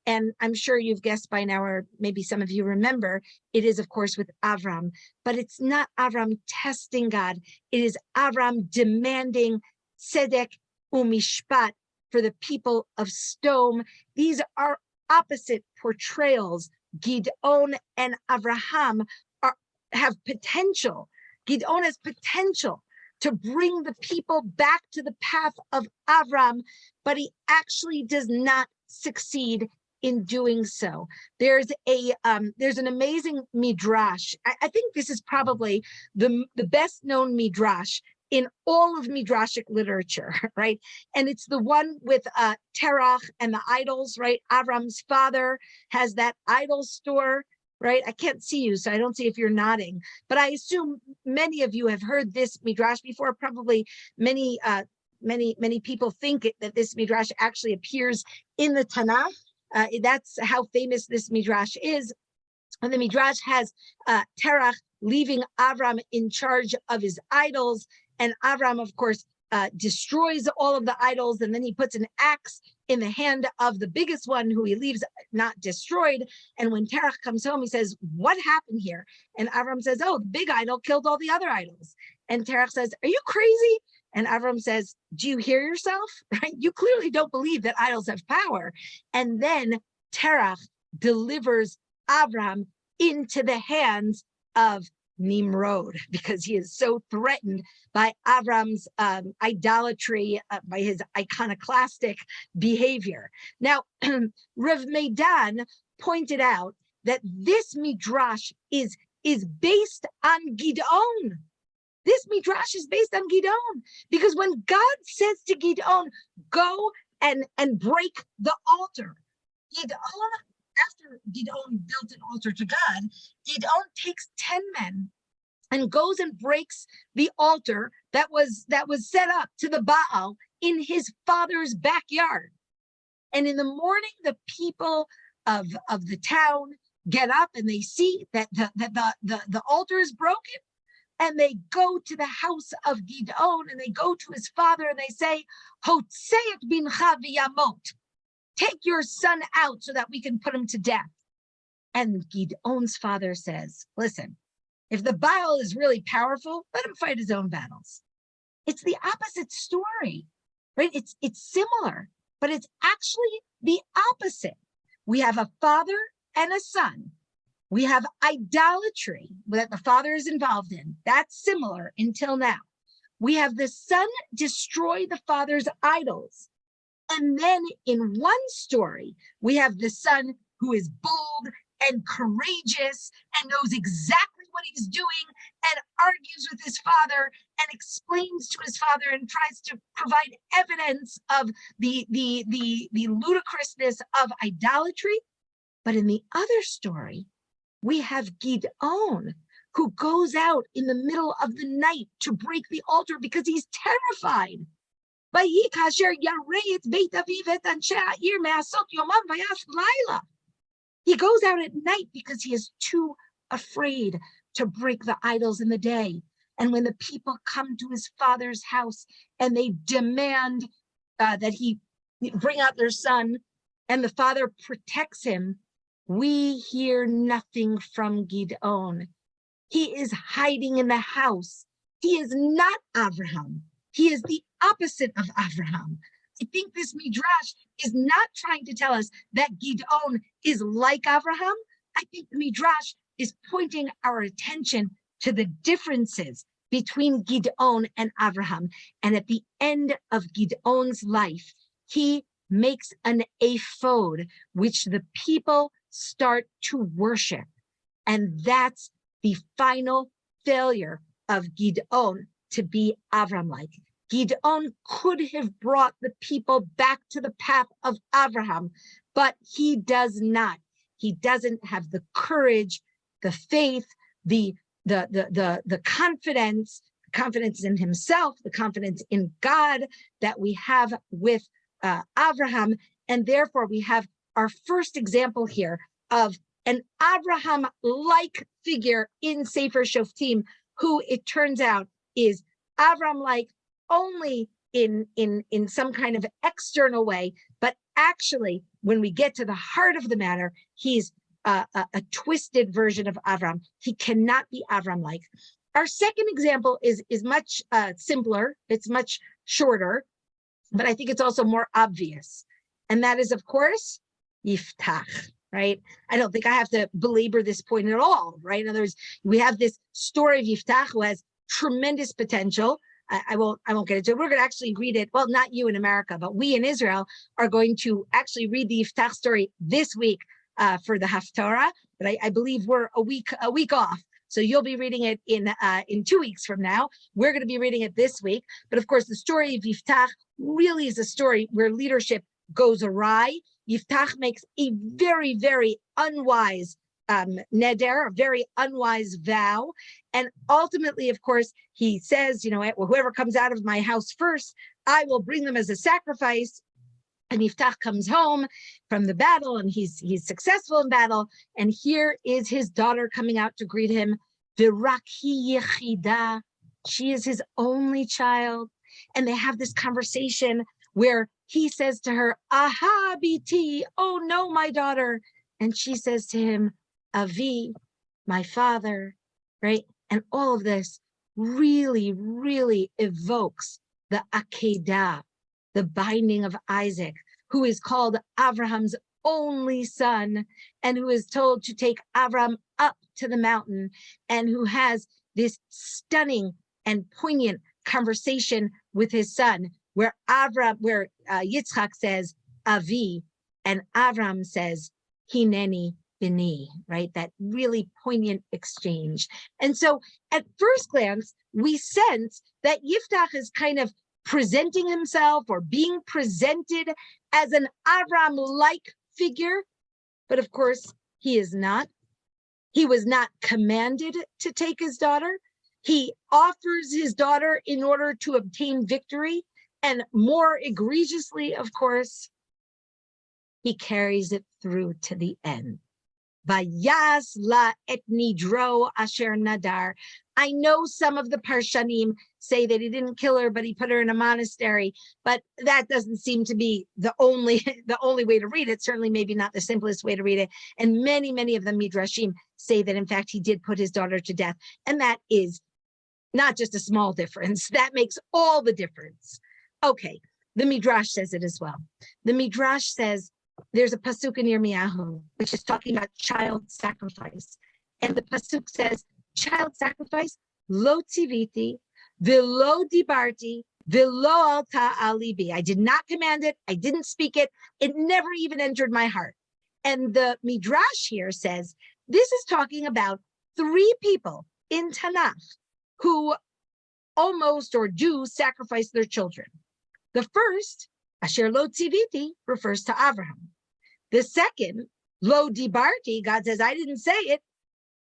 And I'm sure you've guessed by now, or maybe some of you remember, it is, of course, with Avraham. But it's not Avraham testing God. It is Avraham demanding tzedek umishpat for the people of Sodom. These are opposite portrayals. Gid'on and Avraham have potential. Gid'on has potential to bring the people back to the path of Avraham, but he actually does not succeed in doing so. There's an amazing midrash. I think this is probably the best known midrash in all of midrashic literature, right? And it's the one with Terach and the idols, right? Avram's father has that idol store, right? I can't see you, so I don't see if you're nodding, but I assume many of you have heard this midrash before. Probably many people think that this midrash actually appears in the Tanakh. That's how famous this midrash is. And the midrash has Terach leaving Avram in charge of his idols, and Avram, of course, destroys all of the idols, and then he puts an axe in the hand of the biggest one, who he leaves not destroyed. And when Terach comes home, he says, what happened here? And Avram says, oh, the big idol killed all the other idols. And Terach says, are you crazy? And Avram says, do you hear yourself? Right? You clearly don't believe that idols have power. And then Terach delivers Avram into the hands of Nimrod, because he is so threatened by Avram's idolatry, by his iconoclastic behavior. Now, Rav Meidan pointed out that this midrash is based on Gid'on. This midrash is based on Gid'on, because when God says to Gid'on, go and break the altar, Gid'on, after Gid'on built an altar to God, Gid'on takes 10 men and goes and breaks the altar that was set up to the Baal in his father's backyard. And in the morning, the people of the town get up and they see that the altar is broken. And they go to the house of Gid'on and they go to his father and they say, Hotzeet bincha v'yamot. Take your son out so that we can put him to death. And Gid'on's father says, listen, if the Baal is really powerful, let him fight his own battles. It's the opposite story, right? It's similar, but it's actually the opposite. We have a father and a son. We have idolatry that the father is involved in. That's similar until now. We have the son destroy the father's idols. And then in one story, we have the son who is bold and courageous and knows exactly what he's doing and argues with his father and explains to his father and tries to provide evidence of the ludicrousness of idolatry. But in the other story, we have Gid'on, who goes out in the middle of the night to break the altar because he's terrified. He goes out at night because he is too afraid to break the idols in the day. And when the people come to his father's house and they demand that he bring out their son, and the father protects him, we hear nothing from Gid'on. He is hiding in the house. He is not Avraham. He is the opposite of Avraham. I think this midrash is not trying to tell us that Gid'on is like Avraham. I think the midrash is pointing our attention to the differences between Gid'on and Avraham. And at the end of Gid'on's life, he makes an ephod, which the people start to worship. And that's the final failure of Gid'on to be Avram-like. Gid'on could have brought the people back to the path of Avraham, but he does not. He doesn't have the courage, the faith, the confidence in himself, the confidence in God that we have with Avraham, and therefore we have our first example here of an Avraham-like figure in Sefer Shoftim, who it turns out is Avraham-like only in some kind of external way, but actually, when we get to the heart of the matter, he's a twisted version of Avraham. He cannot be Avraham-like. Our second example is much simpler. It's much shorter, but I think it's also more obvious. And that is, of course, Yiftach, right? I don't think I have to belabor this point at all, right? In other words, we have this story of Yiftach who has tremendous potential. I won't get into it. We're going to actually read it. Well, not you in America, but we in Israel are going to actually read the Yiftach story this week for the Haftarah. But I believe we're a week off. So you'll be reading it in 2 weeks from now. We're going to be reading it this week. But of course, the story of Yiftach really is a story where leadership goes awry. Yiftach makes a very, very unwise neder, a very unwise vow. And ultimately, of course, he says, whoever comes out of my house first, I will bring them as a sacrifice. And Yiftach comes home from the battle, and he's successful in battle. And here is his daughter coming out to greet him. V'rak hi yechida. She is his only child. And they have this conversation where he says to her, Aha, biti, oh no, my daughter. And she says to him, Avi, my father, right? And all of this really, really evokes the Akedah, the binding of Isaac, who is called Abraham's only son, and who is told to take Abraham up to the mountain, and who has this stunning and poignant conversation with his son, where Yitzchak says, Avi, and Abraham says, Hineni bini, right? That really poignant exchange. And so at first glance, we sense that Yiftach is kind of presenting himself or being presented as an Avraham-like figure, but of course he is not. He was not commanded to take his daughter. He offers his daughter in order to obtain victory, and more egregiously, of course, he carries it through to the end. Vayas la et nidro asher nadar. I know some of the Parshanim say that he didn't kill her, but he put her in a monastery. But that doesn't seem to be the only way to read it. Certainly, maybe not the simplest way to read it. And many, many of the Midrashim say that, in fact, he did put his daughter to death. And that is not just a small difference. That makes all the difference. Okay, the Midrash says it as well. The Midrash says, there's a pasuk in Yirmiyahu, which is talking about child sacrifice. And the pasuk says, child sacrifice, lo tziviti, v'lo dibarti, v'lo alta alibi. I did not command it. I didn't speak it. It never even entered my heart. And the Midrash here says, this is talking about 3 people in Tanakh who almost or do sacrifice their children. The first, Asher lo tziviti, refers to Avraham. The second, lo dibarti, God says, I didn't say it,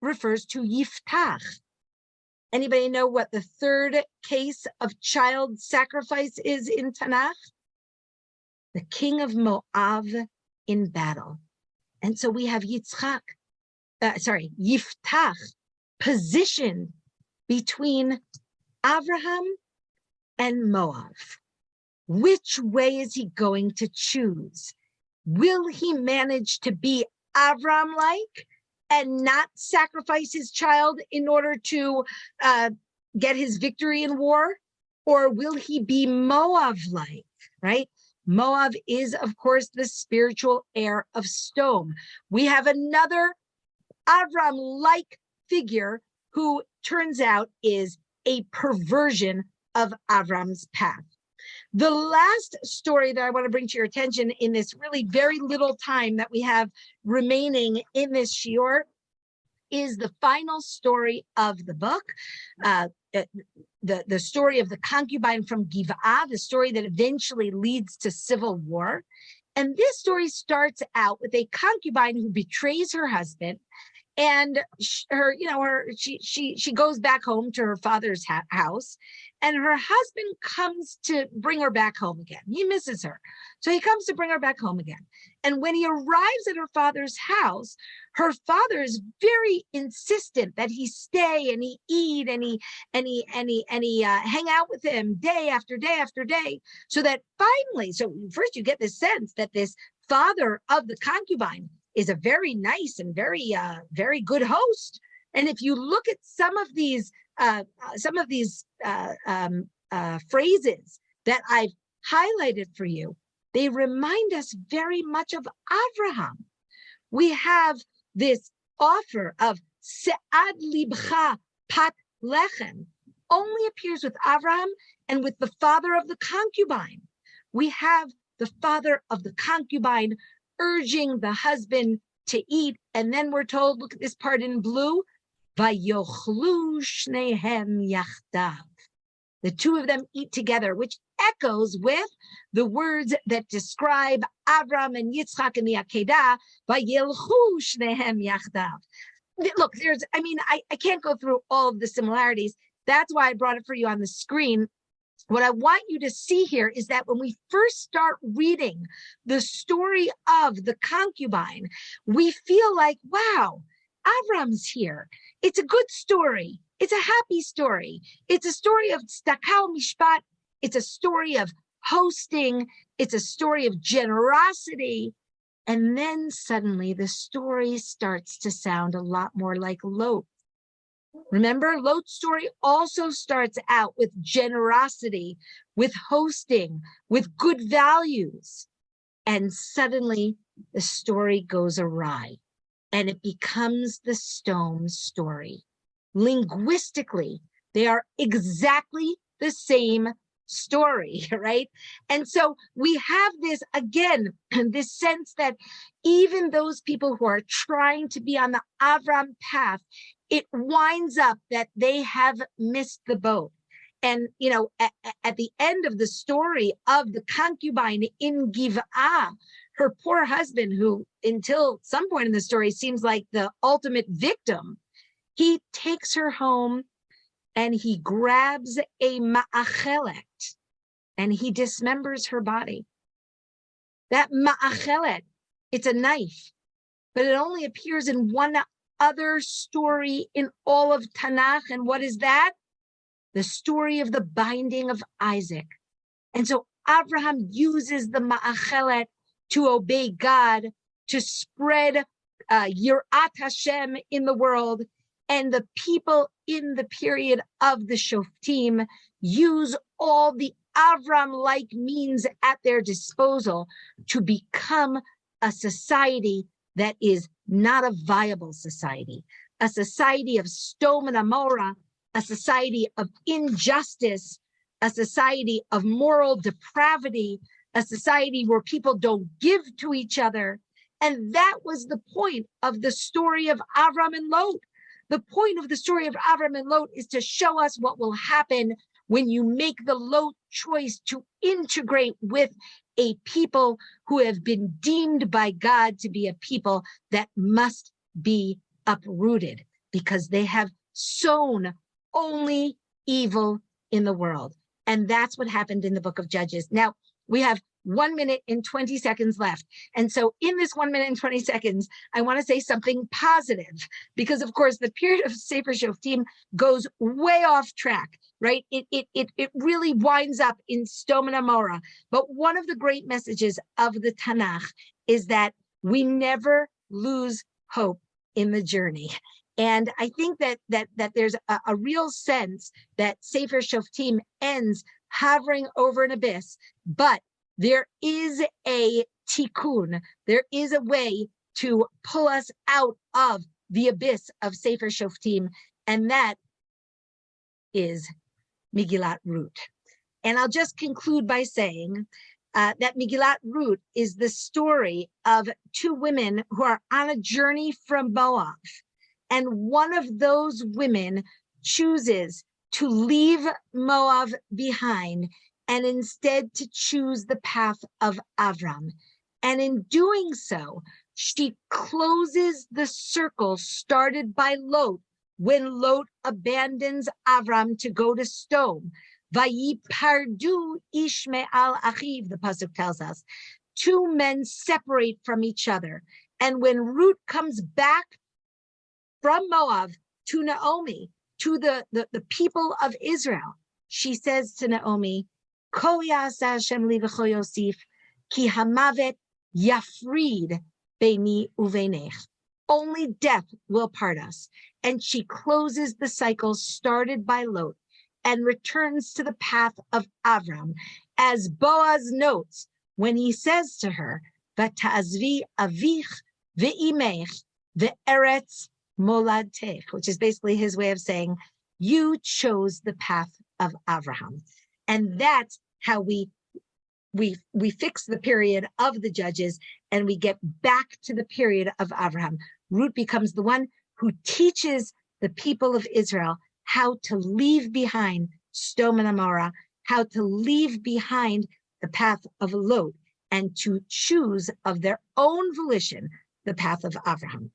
refers to Yiftach. Anybody know what the third case of child sacrifice is in Tanakh? The king of Moab in battle. And so we have Yiftach positioned between Avraham and Moab. Which way is he going to choose? Will he manage to be Avraham-like and not sacrifice his child in order to get his victory in war? Or will he be Moab-like, right? Moab is, of course, the spiritual heir of Sodom. We have another Avraham-like figure who turns out is a perversion of Avram's path. The last story that I want to bring to your attention in this really very little time that we have remaining in this shiur is the final story of the book, the story of the concubine from Giv'ah, the story that eventually leads to civil war. And this story starts out with a concubine who betrays her husband And she goes back home to her father's house, and her husband comes to bring her back home again. He misses her, so he comes to bring her back home again. And when he arrives at her father's house, her father is very insistent that he stay and he eat and he hang out with him day after day after day, so that finally, so first you get this sense that this father of the concubine is a very nice and very good host. And if you look at some of these phrases that I've highlighted for you, they remind us very much of Avraham. We have this offer of Se'ad libcha pat lechem only appears with Avraham and with the father of the concubine. We have the father of the concubine urging the husband to eat, and then we're told, look at this part in blue, Vayochlu shnehem yachdav. The two of them eat together, which echoes with the words that describe Avraham and Yitzchak in the Akedah, Vayelchu shnehem yachdav. Look, I can't go through all of the similarities. That's why I brought it for you on the screen. What I want you to see here is that when we first start reading the story of the concubine, we feel like, wow, Avram's here. It's a good story. It's a happy story. It's a story of tzedakah mishpat. It's a story of hosting. It's a story of generosity. And then suddenly the story starts to sound a lot more like Lot. Remember, Lot's story also starts out with generosity, with hosting, with good values. And suddenly the story goes awry and it becomes the stone story. Linguistically, they are exactly the same story, right? And so we have this, again, this sense that even those people who are trying to be on the Avraham path, it winds up that they have missed the boat. And, at the end of the story of the concubine in Giv'ah, her poor husband, who until some point in the story seems like the ultimate victim, he takes her home and he grabs a ma'achelet and he dismembers her body. That ma'achelet, it's a knife, but it only appears in one other story in all of Tanakh. And what is that? The story of the binding of Isaac. And so Avraham uses the ma'achelet to obey God, to spread Yirat Hashem in the world. And the people in the period of the Shoftim use all the Avram-like means at their disposal to become a society that is not a viable society, a society of Sodom and Gomorrah, a society of injustice, a society of moral depravity, a society where people don't give to each other. And that was the point of the story of Avram and Lot. The point of the story of Avram and Lot is to show us what will happen when you make the Lot choice to integrate with a people who have been deemed by God to be a people that must be uprooted because they have sown only evil in the world. And that's what happened in the book of Judges. Now, we have 1 minute and 20 seconds left. And so in this 1 minute and 20 seconds, I want to say something positive because, of course, the period of Sefer Shoftim goes way off track, right? It really winds up in Sodom and Gomorrah. But one of the great messages of the Tanakh is that we never lose hope in the journey. And I think that there's a real sense that Sefer Shoftim ends hovering over an abyss, but there is a tikkun, there is a way to pull us out of the abyss of Sefer Shoftim, and that is Megillat Ruth. And I'll just conclude by saying that Megillat Ruth is the story of two women who are on a journey from Moab. And one of those women chooses to leave Moab behind and instead to choose the path of Avram. And in doing so, she closes the circle started by Lot when Lot abandons Avram to go to Sodom. Vayipardu Ishmael achiv, the pasuk tells us. Two men separate from each other. And when Ruth comes back from Moab to Naomi, to the people of Israel, she says to Naomi, Ko ya'aseh Hashem li v'cho yosif, ki hamavet yafrid beini uveinech. Only death will part us. And she closes the cycle started by Lot and returns to the path of Avram, as Boaz notes when he says to her, V'ta'azvi avich ve'imech ve'eretz moladtech, which is basically his way of saying, you chose the path of Avraham. And that's how we fix the period of the judges and we get back to the period of Avraham. Ruth becomes the one who teaches the people of Israel how to leave behind Sodom and Amorah, how to leave behind the path of Lot, and to choose of their own volition the path of Avraham.